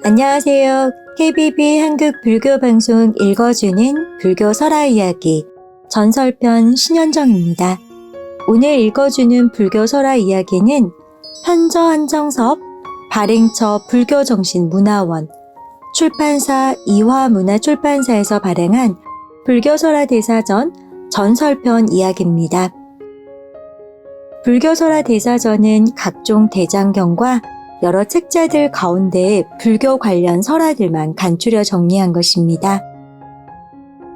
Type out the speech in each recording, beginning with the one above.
안녕하세요. KBB 한국 불교방송 읽어주는 불교 설화 이야기 전설편 신현정입니다. 오늘 읽어주는 불교 설화 이야기는 편저 한정섭, 발행처 불교정신문화원, 출판사 이화문화출판사에서 발행한 불교설화 대사전 전설편 이야기입니다. 불교설화 대사전은 각종 대장경과 여러 책자들 가운데 불교 관련 설화들만 간추려 정리한 것입니다.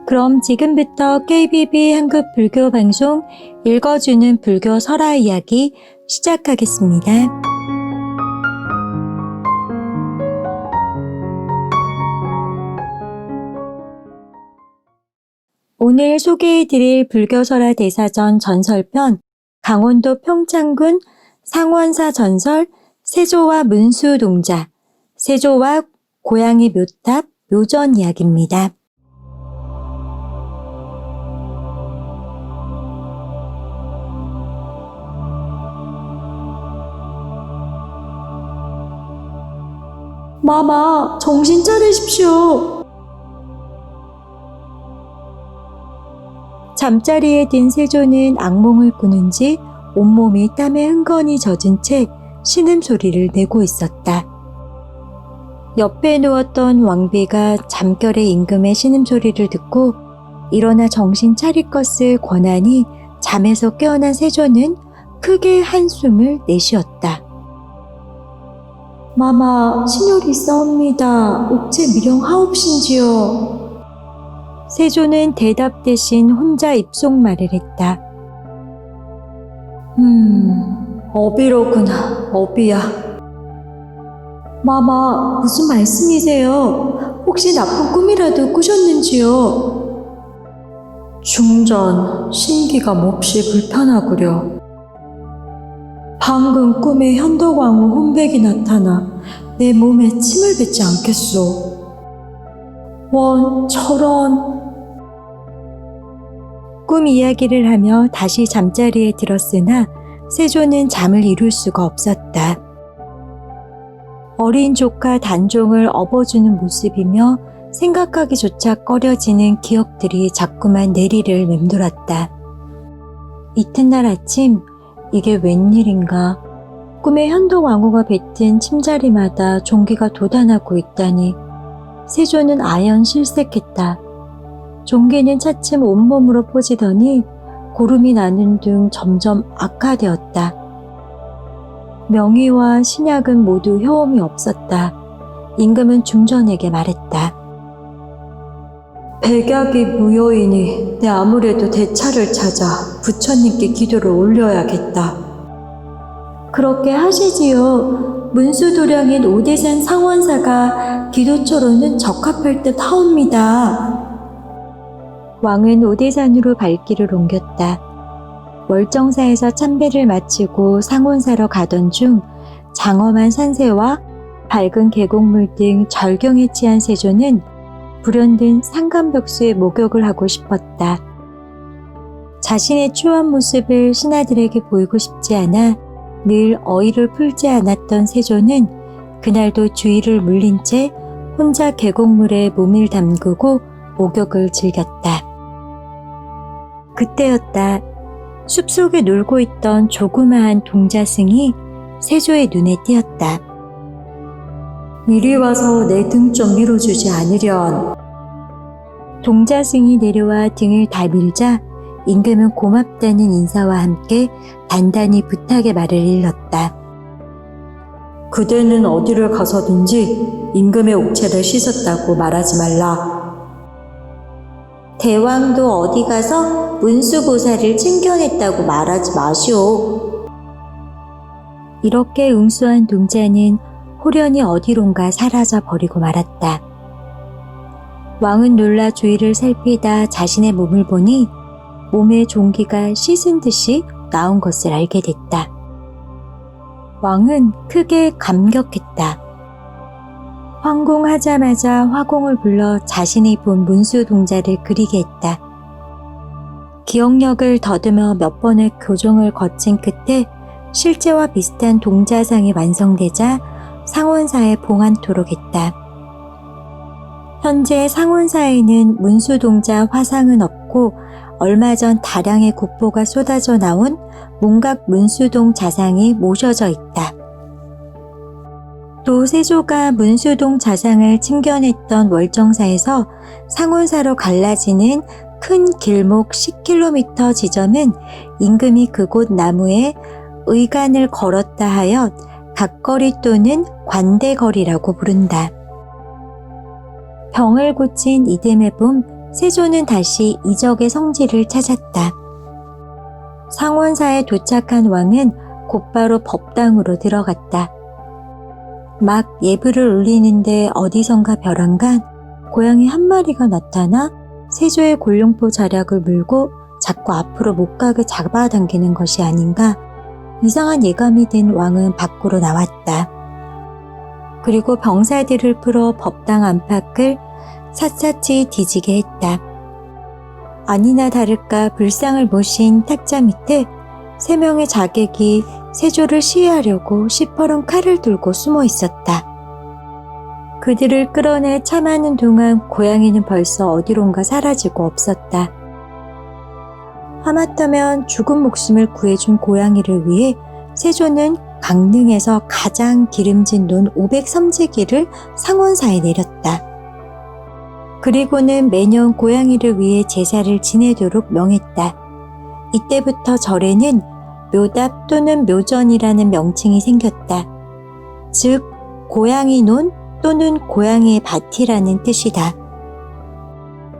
그럼 지금부터 KBB 한국 불교방송 읽어주는 불교 설화 이야기 시작하겠습니다. 오늘 소개해드릴 불교설화 대사전 전설편 강원도 평창군 상원사 전설 세조와 문수동자, 세조와 고양이 묘탑, 묘전 이야기입니다. 마마, 정신 차리십시오. 잠자리에 든 세조는 악몽을 꾸는지 온몸이 땀에 흥건히 젖은 채 신음소리를 내고 있었다. 옆에 누웠던 왕비가 잠결에 임금의 신음소리를 듣고 일어나 정신 차릴 것을 권하니 잠에서 깨어난 세조는 크게 한숨을 내쉬었다. 마마, 신혈이 싸웁니다. 옥체 미령하옵신지요. 세조는 대답 대신 혼자 입속말을 했다. 어비로구나, 어비야. 마마, 무슨 말씀이세요? 혹시 나쁜 꿈이라도 꾸셨는지요? 중전, 신기가 몹시 불편하구려. 방금 꿈에 현덕왕후 혼백이 나타나 내 몸에 침을 뱉지 않겠소. 원, 저런. 꿈 이야기를 하며 다시 잠자리에 들었으나 세조는 잠을 이룰 수가 없었다. 어린 조카 단종을 업어주는 모습이며 생각하기조차 꺼려지는 기억들이 자꾸만 내리를 맴돌았다. 이튿날 아침, 이게 웬일인가. 꿈에 현덕왕후가 뱉은 침자리마다 종기가 돋아나고 있다니 세조는 아연 실색했다. 종기는 차츰 온몸으로 퍼지더니 고름이 나는 등 점점 악화되었다. 명의와 신약은 모두 효험이 없었다. 임금은 중전에게 말했다. 백약이 무효이니 내 아무래도 대차를 찾아 부처님께 기도를 올려야겠다. 그렇게 하시지요. 문수도량인 오대산 상원사가 기도처로는 적합할 듯 하옵니다. 왕은 오대산으로 발길을 옮겼다. 월정사에서 참배를 마치고 상원사로 가던 중 장엄한 산세와 밝은 계곡물 등 절경에 취한 세조는 불현듯 상감벽수에 목욕을 하고 싶었다. 자신의 추한 모습을 신하들에게 보이고 싶지 않아 늘 어이를 풀지 않았던 세조는 그날도 주의를 물린 채 혼자 계곡물에 몸을 담그고 목욕을 즐겼다. 그때였다. 숲속에 놀고 있던 조그마한 동자승이 세조의 눈에 띄었다. 이리 와서 내 등 좀 밀어주지 않으련. 동자승이 내려와 등을 다 밀자 임금은 고맙다는 인사와 함께 단단히 부탁의 말을 일렀다. 그대는 어디를 가서든지 임금의 옥체를 씻었다고 말하지 말라. 대왕도 어디 가서 문수보살을 챙겨냈다고 말하지 마시오. 이렇게 응수한 동자는 호련히 어디론가 사라져 버리고 말았다. 왕은 놀라 주위를 살피다 자신의 몸을 보니 몸에 종기가 씻은 듯이 나온 것을 알게 됐다. 왕은 크게 감격했다. 황공하자마자 화공을 불러 자신이 본 문수동자를 그리게 했다. 기억력을 더듬어 몇 번의 교정을 거친 끝에 실제와 비슷한 동자상이 완성되자 상원사에 봉안토록 했다. 현재 상원사에는 문수동자 화상은 없고 얼마 전 다량의 국보가 쏟아져 나온 문각 문수동 자상이 모셔져 있다. 또 세조가 문수동 자상을 침견했던 월정사에서 상원사로 갈라지는 큰 길목 10km 지점은 임금이 그곳 나무에 의관을 걸었다 하여 각거리 또는 관대거리라고 부른다. 병을 고친 이듬해 봄 세조는 다시 이적의 성지를 찾았다. 상원사에 도착한 왕은 곧바로 법당으로 들어갔다. 막 예불을 올리는데 어디선가 벼랑간 고양이 한 마리가 나타나 세조의 골룡포 자략을 물고 자꾸 앞으로 목각을 잡아당기는 것이 아닌가 이상한 예감이 든 왕은 밖으로 나왔다. 그리고 병사들을 풀어 법당 안팎을 샅샅이 뒤지게 했다. 아니나 다를까 불상을 모신 탁자 밑에 3명의 자객이 세조를 시해하려고 시퍼런 칼을 들고 숨어 있었다. 그들을 끌어내 참하는 동안 고양이는 벌써 어디론가 사라지고 없었다. 하마터면 죽은 목숨을 구해준 고양이를 위해 세조는 강릉에서 가장 기름진 논 500섬지기를 상원사에 내렸다. 그리고는 매년 고양이를 위해 제사를 지내도록 명했다. 이때부터 절에는 묘답 또는 묘전이라는 명칭이 생겼다. 즉 고양이 논 또는 고양이의 밭이라는 뜻이다.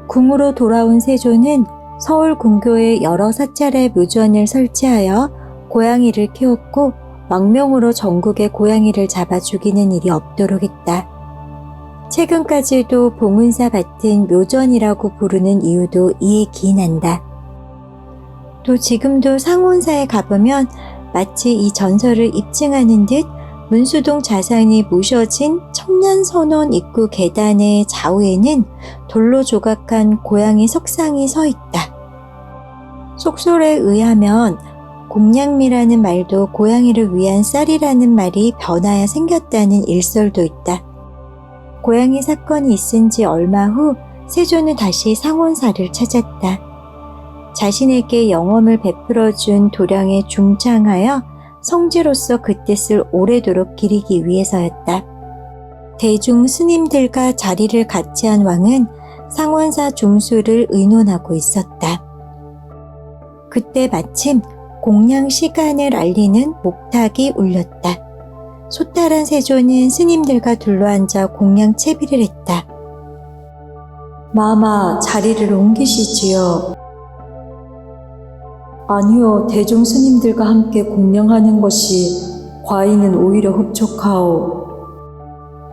궁으로 돌아온 세조는 서울 궁교에 여러 사찰의 묘전을 설치하여 고양이를 키웠고 망명으로 전국의 고양이를 잡아 죽이는 일이 없도록 했다. 최근까지도 봉은사 밭은 묘전이라고 부르는 이유도 이에 기인한다. 또 지금도 상원사에 가보면 마치 이 전설을 입증하는 듯 문수동 자상이 모셔진 청년선원 입구 계단의 좌우에는 돌로 조각한 고양이 석상이 서 있다. 속설에 의하면 공양미라는 말도 고양이를 위한 쌀이라는 말이 변하여 생겼다는 일설도 있다. 고양이 사건이 있은 지 얼마 후 세조는 다시 상원사를 찾았다. 자신에게 영험을 베풀어준 도량에 중창하여 성지로서 그 뜻을 오래도록 기리기 위해서였다. 대중 스님들과 자리를 같이 한 왕은 상원사 중수를 의논하고 있었다. 그때 마침 공양 시간을 알리는 목탁이 울렸다. 소탈한 세조는 스님들과 둘러앉아 공양 채비를 했다. 마마, 자리를 옮기시지요. 아니요, 대중 스님들과 함께 공양하는 것이 과인은 오히려 흡족하오.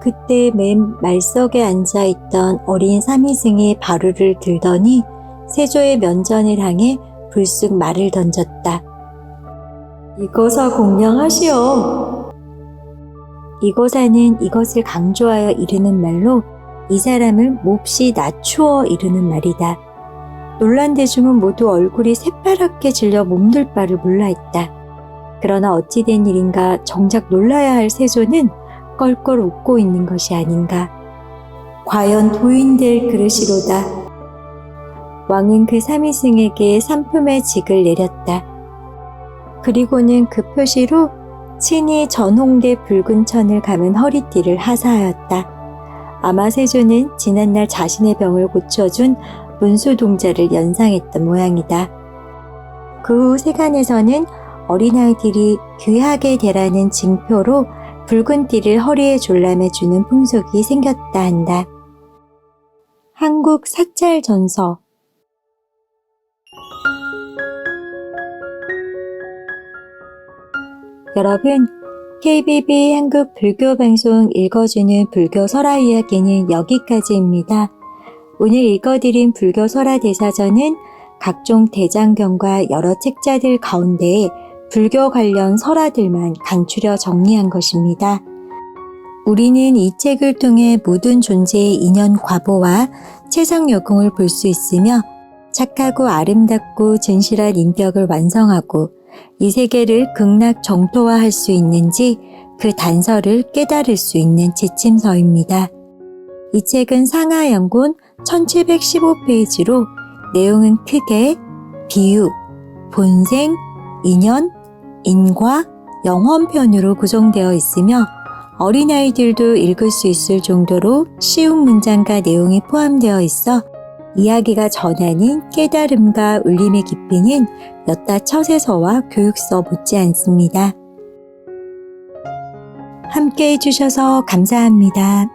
그때 맨 말석에 앉아있던 어린 삼이승이 바루를 들더니 세조의 면전을 향해 불쑥 말을 던졌다. 이거사 공양하시오. 이거사는 이것을 강조하여 이르는 말로 이 사람을 몹시 낮추어 이르는 말이다. 놀란 대중은 모두 얼굴이 새파랗게 질려 몸둘 바를 몰라 했다. 그러나 어찌된 일인가 정작 놀라야 할 세조는 껄껄 웃고 있는 것이 아닌가. 과연 도인될 그릇이로다. 왕은 그 삼이승에게 삼품의 직을 내렸다. 그리고는 그 표시로 친히 전홍대 붉은 천을 감은 허리띠를 하사하였다. 아마 세조는 지난날 자신의 병을 고쳐준 문수동자를 연상했던 모양이다. 그 후 세간에서는 어린아이들이 귀하게 대라는 징표로 붉은 띠를 허리에 졸라매주는 풍속이 생겼다 한다. 한국 사찰 전서. 여러분, KBB 한국 불교방송 읽어주는 불교 설화 이야기는 여기까지입니다. 오늘 읽어드린 불교 설화 대사전은 각종 대장경과 여러 책자들 가운데 불교 관련 설화들만 간추려 정리한 것입니다. 우리는 이 책을 통해 모든 존재의 인연 과보와 채성여공을 볼 수 있으며 착하고 아름답고 진실한 인격을 완성하고 이 세계를 극락 정토화할 수 있는지 그 단서를 깨달을 수 있는 지침서입니다. 이 책은 상하연군 1715페이지로 내용은 크게 비유, 본생, 인연, 인과, 영혼편으로 구성되어 있으며 어린아이들도 읽을 수 있을 정도로 쉬운 문장과 내용이 포함되어 있어 이야기가 전하는 깨달음과 울림의 깊이는 여타 처세서와 교육서 못지않습니다. 함께 해주셔서 감사합니다.